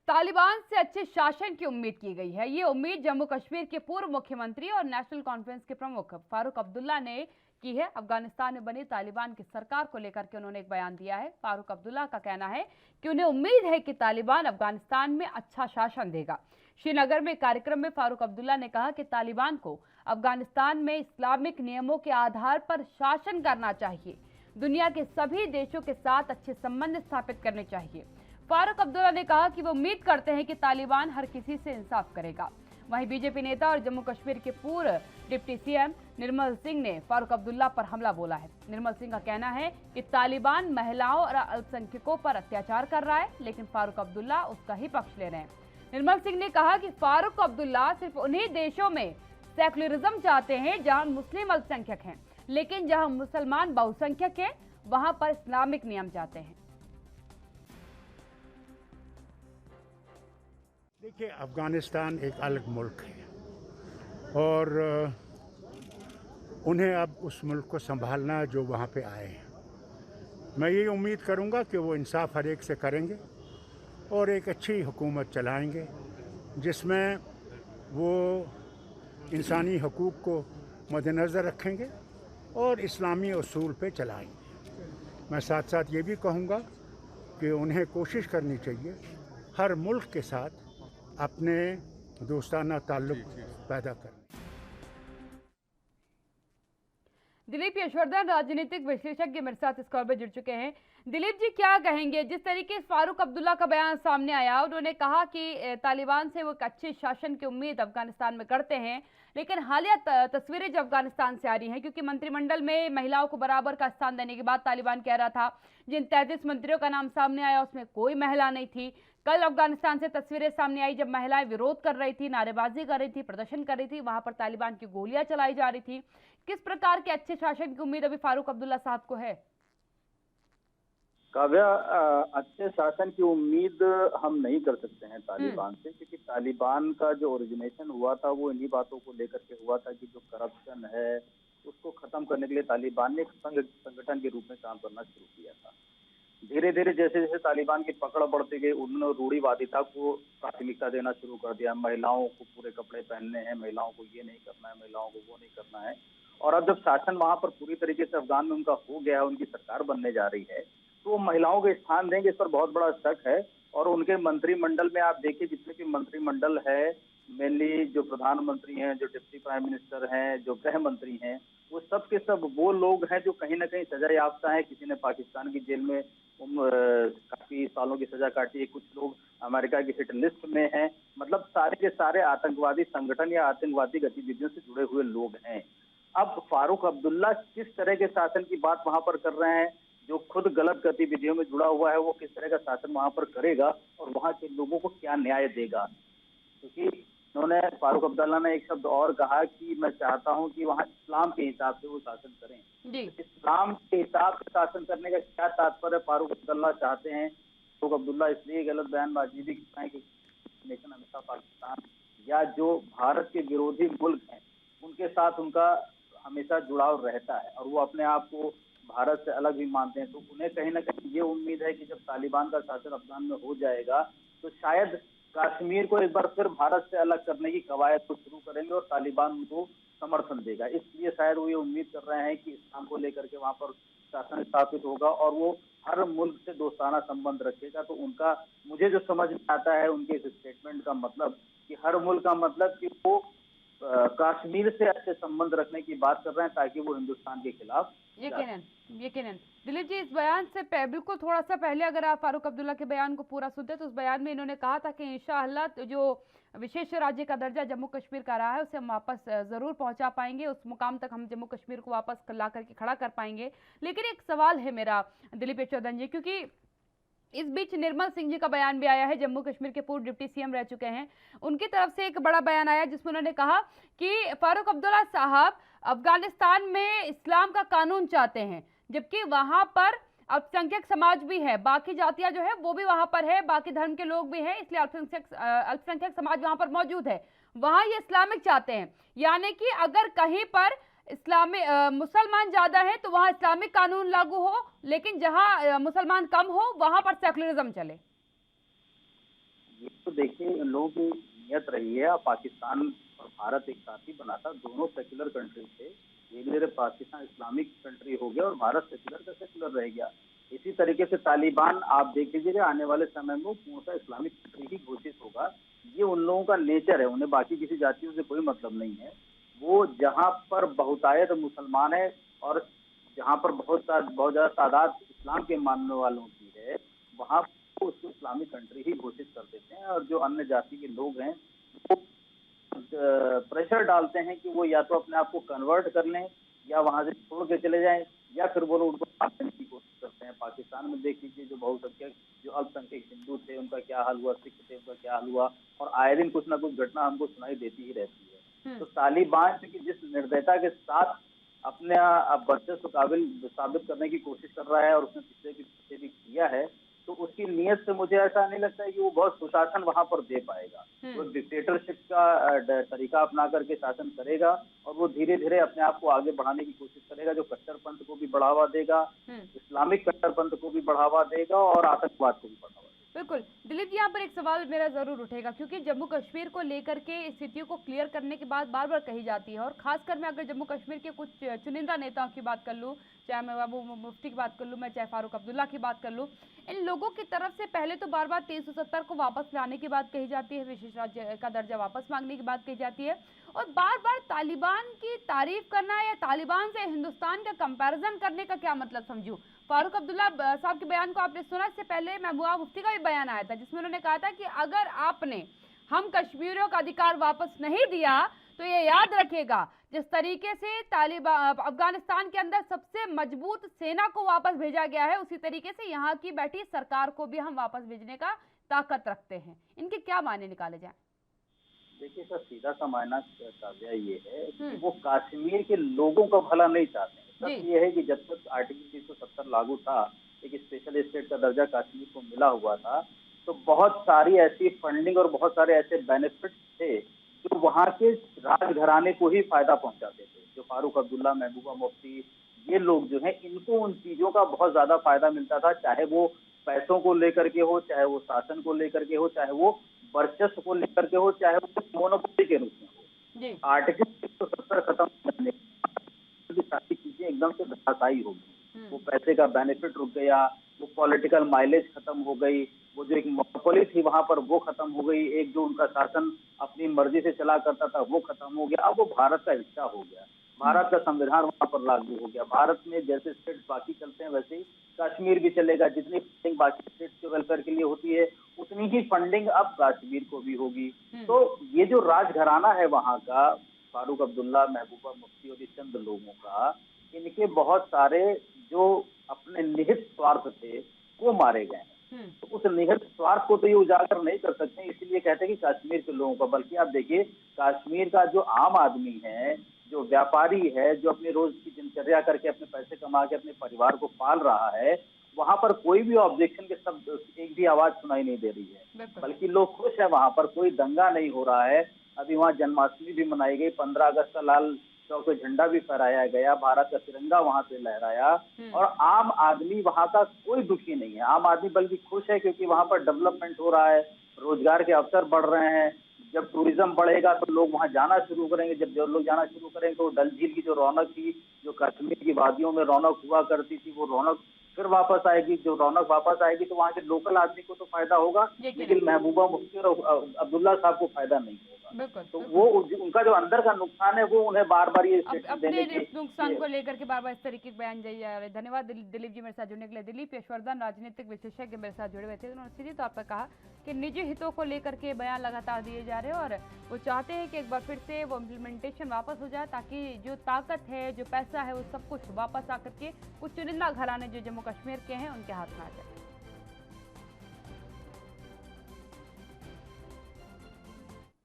तालिबान से अच्छे शासन की उम्मीद की गई है। ये उम्मीद जम्मू कश्मीर के पूर्व मुख्यमंत्री और नेशनल कॉन्फ्रेंस के प्रमुख फारूक अब्दुल्ला ने की है। अफगानिस्तान में बनी तालिबान की सरकार को लेकर के उन्होंने एक बयान दिया है। फारूक अब्दुल्ला का कहना है कि उन्हें उम्मीद है कि तालिबान अफगानिस्तान में अच्छा शासन देगा। श्रीनगर में कार्यक्रम में फारूक अब्दुल्ला ने कहा कि तालिबान को अफगानिस्तान में इस्लामिक नियमों के आधार पर शासन करना चाहिए। दुनिया के सभी देशों के साथ अच्छे संबंध स्थापित करने चाहिए। फारूक अब्दुल्ला ने कहा कि वो उम्मीद करते हैं कि तालिबान हर किसी से इंसाफ करेगा। वहीं बीजेपी नेता और जम्मू कश्मीर के पूर्व डिप्टी सीएम निर्मल सिंह ने फारूक अब्दुल्ला पर हमला बोला है। निर्मल सिंह का कहना है कि तालिबान महिलाओं और अल्पसंख्यकों पर अत्याचार कर रहा है, लेकिन फारूक अब्दुल्ला उसका ही पक्ष ले रहे हैं। निर्मल सिंह ने कहा कि फारूक अब्दुल्ला सिर्फ उन्हीं देशों में सेकुलरिज्म चाहते हैं जहां मुस्लिम अल्पसंख्यक हैं, लेकिन जहां मुसलमान बहुसंख्यक हैं वहां पर इस्लामिक नियम चाहते हैं। देखिए, अफ़गानिस्तान एक अलग मुल्क है और उन्हें अब उस मुल्क को संभालना है जो वहाँ पे आए हैं। मैं ये उम्मीद करूँगा कि वो इंसाफ हर एक से करेंगे और एक अच्छी हुकूमत चलाएंगे जिसमें वो इंसानी हकूक़ को मद्देनज़र रखेंगे और इस्लामी उसूल पे चलाएंगे। मैं साथ साथ ये भी कहूँगा कि उन्हें कोशिश करनी चाहिए हर मुल्क के साथ अपने दोस्ताना ताल्लुक पैदा करने। दिलीप यशवर्धन राजनीतिक विश्लेषज्ञ मेरे साथ इस कॉल पर जुड़ चुके हैं। दिलीप जी, क्या कहेंगे? जिस तरीके से फारूक अब्दुल्ला का बयान सामने आया, उन्होंने कहा कि तालिबान से वो एक अच्छे शासन की उम्मीद अफगानिस्तान में करते हैं, लेकिन हालिया तस्वीरें जो अफगानिस्तान से आ रही हैं, क्योंकि मंत्रिमंडल में महिलाओं को बराबर का स्थान देने की बात तालिबान कह रहा था, जिन 33 मंत्रियों का नाम सामने आया उसमें कोई महिला नहीं थी। कल अफगानिस्तान से तस्वीरें सामने आई जब महिलाएं विरोध कर रही थी, नारेबाजी कर रही थी, प्रदर्शन कर रही थी, वहां पर तालिबान की गोलियां चलाई जा रही थी। किस प्रकार के अच्छे शासन की उम्मीद अभी फारूक अब्दुल्ला साहब को है? काव्या, अच्छे शासन की उम्मीद हम नहीं कर सकते हैं तालिबान से, क्योंकि तालिबान का जो ओरिजिनेशन हुआ था वो इन्हीं बातों को लेकर के हुआ था कि जो करप्शन है उसको खत्म करने के लिए तालिबान ने एक संगठन के रूप में काम करना शुरू किया था। धीरे धीरे जैसे जैसे तालिबान की पकड़ बढ़ती गई, उन्होंने रूढ़िवादिता को प्राथमिकता देना शुरू कर दिया। महिलाओं को पूरे कपड़े पहनने हैं, महिलाओं को ये नहीं करना है, महिलाओं को वो नहीं करना है। और अब जब शासन वहां पर पूरी तरीके से अफगान में उनका हो गया है, उनकी सरकार बनने जा रही है, तो वो महिलाओं के स्थान देंगे, इस पर बहुत बड़ा शक है। और उनके मंत्रिमंडल में आप देखिए, जितने भी मंत्रिमंडल है, मेनली जो प्रधानमंत्री हैं, जो डिप्टी प्राइम मिनिस्टर हैं, जो गृह मंत्री हैं, वो सब के सब वो लोग हैं जो कहीं ना कहीं सजा याफ्ता है। किसी ने पाकिस्तान की जेल में काफी सालों की सजा काटी है, कुछ लोग अमेरिका की हिट लिस्ट में हैं। मतलब सारे के सारे आतंकवादी संगठन या आतंकवादी गतिविधियों से जुड़े हुए लोग हैं। अब फारूक अब्दुल्ला किस तरह के शासन की बात वहां पर कर रहे हैं? जो खुद गलत गतिविधियों में जुड़ा हुआ है वो किस तरह का शासन वहां पर करेगा और वहां के लोगों को क्या न्याय देगा? क्योंकि उन्होंने, फारूक अब्दुल्ला ने एक शब्द और कहा कि मैं चाहता हूं कि वहां इस्लाम के हिसाब से वो शासन करें। जी। इस्लाम के हिसाब से शासन करने का क्या तात्पर्य फारूक अब्दुल्ला चाहते हैं? फारूक अब्दुल्ला इसलिए गलत बयानबाजी भी करते हैं कि नेशन हमेशा पाकिस्तान या जो भारत के विरोधी मुल्क हैं उनके साथ उनका हमेशा जुड़ाव रहता है और वो अपने आप को भारत से अलग भी मानते हैं। तो उन्हें कहीं ना कहीं ये उम्मीद है कि जब तालिबान का शासन अफगान में हो जाएगा तो शायद कश्मीर को एक बार फिर भारत से अलग करने की कवायद को शुरू करेंगे और तालिबान उनको समर्थन देगा। इसलिए शायद वो ये उम्मीद कर रहे हैं कि इस्लाम को लेकर के वहां पर शासन स्थापित होगा और वो हर मुल्क से दोस्ताना संबंध रखेगा। तो उनका, मुझे जो समझ में आता है उनके इस स्टेटमेंट का मतलब, कि हर मुल्क का मतलब कि वो कश्मीर से अच्छे संबंध रखने की बात कर रहे हैं ताकि वो हिंदुस्तान के खिलाफ। यकीनन दिलीप जी, इस बयान से बिल्कुल थोड़ा सा पहले अगर आप फारूक अब्दुल्ला के बयान को पूरा सुनते तो उस बयान में इन्होंने कहा था कि इंशाअल्लाह जो विशेष राज्य का दर्जा जम्मू कश्मीर का रहा है उसे हम वापस जरूर पहुंचा पाएंगे, उस मुकाम तक हम जम्मू कश्मीर को वापस ला करके खड़ा कर पाएंगे। लेकिन एक सवाल है मेरा दिलीप यशवर्धन जी, क्योंकि इस बीच निर्मल सिंह जी का बयान भी आया है, जम्मू कश्मीर के पूर्व डिप्टी सीएम रह चुके हैं। उनकी तरफ से एक बड़ा बयान आया जिसमें उन्होंने कहा कि फारूक अब्दुल्ला साहब अफगानिस्तान में इस्लाम का कानून चाहते हैं, जबकि वहां पर अल्पसंख्यक समाज भी है, बाकी जातियां जो है वो भी वहां पर है, बाकी धर्म के लोग भी हैं, इसलिए अल्पसंख्यक समाज वहां पर मौजूद है। वहां ये इस्लामिक चाहते हैं, यानी कि अगर कहीं पर इस्लामिक मुसलमान ज्यादा है तो वहां इस्लामिक कानून लागू हो, लेकिन जहां मुसलमान कम हो वहां पर सेकुलरिज्म चले। ये तो देखिए इन लोगों की नियत रही है। अब पाकिस्तान और भारत एक साथ ही बना था, दोनों सेक्युलर कंट्री थे। धीरे धीरे पाकिस्तान इस्लामिक कंट्री हो गया और भारत सेक्युलर का सेक्युलर रह गया। इसी तरीके से तालिबान आप देख लीजिएगा आने वाले समय में वो पूर्णतः इस्लामिक कंट्री ही घोषित होगा। ये उन लोगों का नेचर है, उन्हें बाकी किसी जातियों से कोई मतलब नहीं है। वो जहाँ पर बहुतायत मुसलमान है और जहाँ पर बहुत ज्यादा तादाद इस्लाम के मानने वालों की है, वहाँ वो उसको इस्लामिक कंट्री ही घोषित कर देते हैं। और जो अन्य जाति के लोग हैं वो प्रेशर डालते हैं कि वो या तो अपने आप को कन्वर्ट कर लें या वहां से छोड़ के चले जाएं, या फिर वो लोग उनको मारने की कोशिश करते हैं। पाकिस्तान में देख लीजिए जो बहुसंख्यक जो अल्पसंख्यक हिंदू थे उनका क्या हाल हुआ, सिख थे उनका क्या हाल हुआ, और आए दिन कुछ ना कुछ घटना हमको सुनाई देती ही रहती है। तो तालिबान की जिस निर्दयता के साथ अपने वर्चस्व काबिल साबित करने की कोशिश कर रहा है और उसने पिछले भी किया है, तो उसकी नीयत से मुझे ऐसा नहीं लगता है कि वो बहुत सुशासन वहां पर दे पाएगा। वो डिक्टेटरशिप का तरीका अपना करके शासन करेगा और वो धीरे धीरे अपने आप को आगे बढ़ाने की कोशिश करेगा, जो कट्टरपंथ को भी बढ़ावा देगा, इस्लामिक कट्टरपंथ को भी बढ़ावा देगा और आतंकवाद को भी बढ़ावा देगा। बिल्कुल दिलीप जी, यहाँ पर एक सवाल मेरा जरूर उठेगा, क्योंकि जम्मू कश्मीर को लेकर के स्थितियों को क्लियर करने की बात बार बार कही जाती है, और खासकर मैं अगर जम्मू कश्मीर के कुछ चुनिंदा नेताओं की बात कर लूँ, चाहे मैं महबूबा मुफ्ती की बात कर लूँ, मैं चाहे फारूक अब्दुल्ला की बात कर लूँ, इन लोगों की तरफ से पहले तो बार बार 370 को वापस लाने की बात कही जाती है, विशेष राज्य का दर्जा वापस मांगने की बात कही जाती है, और बार बार तालिबान की तारीफ करना या तालिबान से हिंदुस्तान का कंपैरिजन करने का क्या मतलब समझूं? फारूक अब्दुल्ला साहब के बयान को आपने सुना, इससे पहले महबूबा मुफ्ती का भी बयान आया था जिसमें उन्होंने कहा था कि अगर आपने हम कश्मीरियों का अधिकार वापस नहीं दिया तो ये याद रखेगा जिस तरीके से तालिबान अफगानिस्तान के अंदर सबसे मजबूत सेना को वापस भेजा गया है, उसी तरीके से यहाँ की बैठी सरकार को भी हम वापस भेजने का ताकत रखते हैं। इनके क्या मायने निकाले जाए? देखिए सर, सीधा सा मायना ताज़ा ये है कि वो कश्मीर के लोगों का भला नहीं चाहते हैं। सच ये है कि जब तक आर्टिकल 370 लागू था, एक स्पेशल स्टेट का दर्जा कश्मीर को मिला हुआ था, तो बहुत सारी ऐसी फंडिंग और बहुत सारे ऐसे बेनिफिट थे जो वहाँ के राजघराने को ही फायदा पहुंचाते थे। जो फारूक अब्दुल्ला, महबूबा मुफ्ती, ये लोग जो हैं, इनको उन चीजों का बहुत ज्यादा फायदा मिलता था, चाहे वो पैसों को लेकर के हो, चाहे वो शासन को लेकर के हो, चाहे वो वर्चस्व को लेकर के हो, चाहे वो मोनोपोली के रूप में हो। आर्टिकल 370 खत्म करने की सारी चीजें एकदम से धराशायी हो गई। वो पैसे का बेनिफिट रुक गया, वो पॉलिटिकल माइलेज खत्म हो गई, वो जो एक मोनोपोली थी वहां पर वो खत्म हो गई, एक जो उनका शासन अपनी मर्जी से चला करता था वो खत्म हो गया। अब वो भारत का हिस्सा हो गया, भारत का संविधान वहां पर लागू हो गया। भारत में जैसे स्टेट बाकी चलते हैं वैसे ही कश्मीर भी चलेगा। जितनी फंडिंग बाकी स्टेट के वेलफेयर के लिए होती है उतनी ही फंडिंग अब कश्मीर को भी होगी। तो ये जो राजघराना है वहां का, फारूक अब्दुल्ला, महबूबा मुफ्ती और चंद लोगों का, इनके बहुत सारे जो अपने निहित स्वार्थ थे वो मारे गए हैं। तो उस निहित स्वार्थ को तो ये उजागर नहीं कर सकते, इसलिए कहते हैं कि कश्मीर के लोगों का। बल्कि आप देखिए कश्मीर का जो आम आदमी है, जो व्यापारी है, जो अपने रोज की दिनचर्या करके अपने पैसे कमा के अपने परिवार को पाल रहा है, वहां पर कोई भी ऑब्जेक्शन के शब्द, एक भी आवाज सुनाई नहीं दे रही है, बल्कि लोग खुश है। वहां पर कोई दंगा नहीं हो रहा है। अभी वहाँ जन्माष्टमी भी मनाई गई, 15 अगस्त का लाल चौक पे झंडा भी फहराया गया, भारत का तिरंगा वहां से लहराया, और आम आदमी वहां का कोई दुखी नहीं है। आम आदमी बल्कि खुश है, क्योंकि वहां पर डेवलपमेंट हो रहा है, रोजगार के अवसर बढ़ रहे हैं। जब टूरिज्म बढ़ेगा तो लोग वहां जाना शुरू करेंगे। जब जो लोग जाना शुरू करेंगे तो डल झील की जो रौनक थी, जो कश्मीर की वादियों में रौनक हुआ करती थी, वो रौनक फिर वापस आएगी। जो रौनक वापस आएगी तो वहाँ के लोकल आदमी को तो फायदा होगा, लेकिन महबूबा मुफ्ती और अब्दुल्ला साहब को फायदा नहीं होगा। तो वो उनका जो अंदर का नुकसान है वो उन्हें बार बार ये अपने नुकसान को लेकर के बार बार इस तरीके के बयान दिए जा रहे हैं। धन्यवाद दिलीप जी मेरे साथ जुड़ने के लिए। दिलीप यशवर्धन राजनीतिक विशेषज्ञ मेरे साथ जुड़े हुए थे, उन्होंने सीधे तौर पर कहा कि निजी हितों को लेकर के बयान लगातार दिए जा रहे हैं और वो चाहते हैं कि एक बार फिर से वो इम्प्लीमेंटेशन वापस हो जाए, ताकि जो ताकत है, जो पैसा है, वो सब कुछ वापस आकर के कुछ चुनिंदा घराने जो जम्मू कश्मीर के हैं उनके हाथ में आ जाए।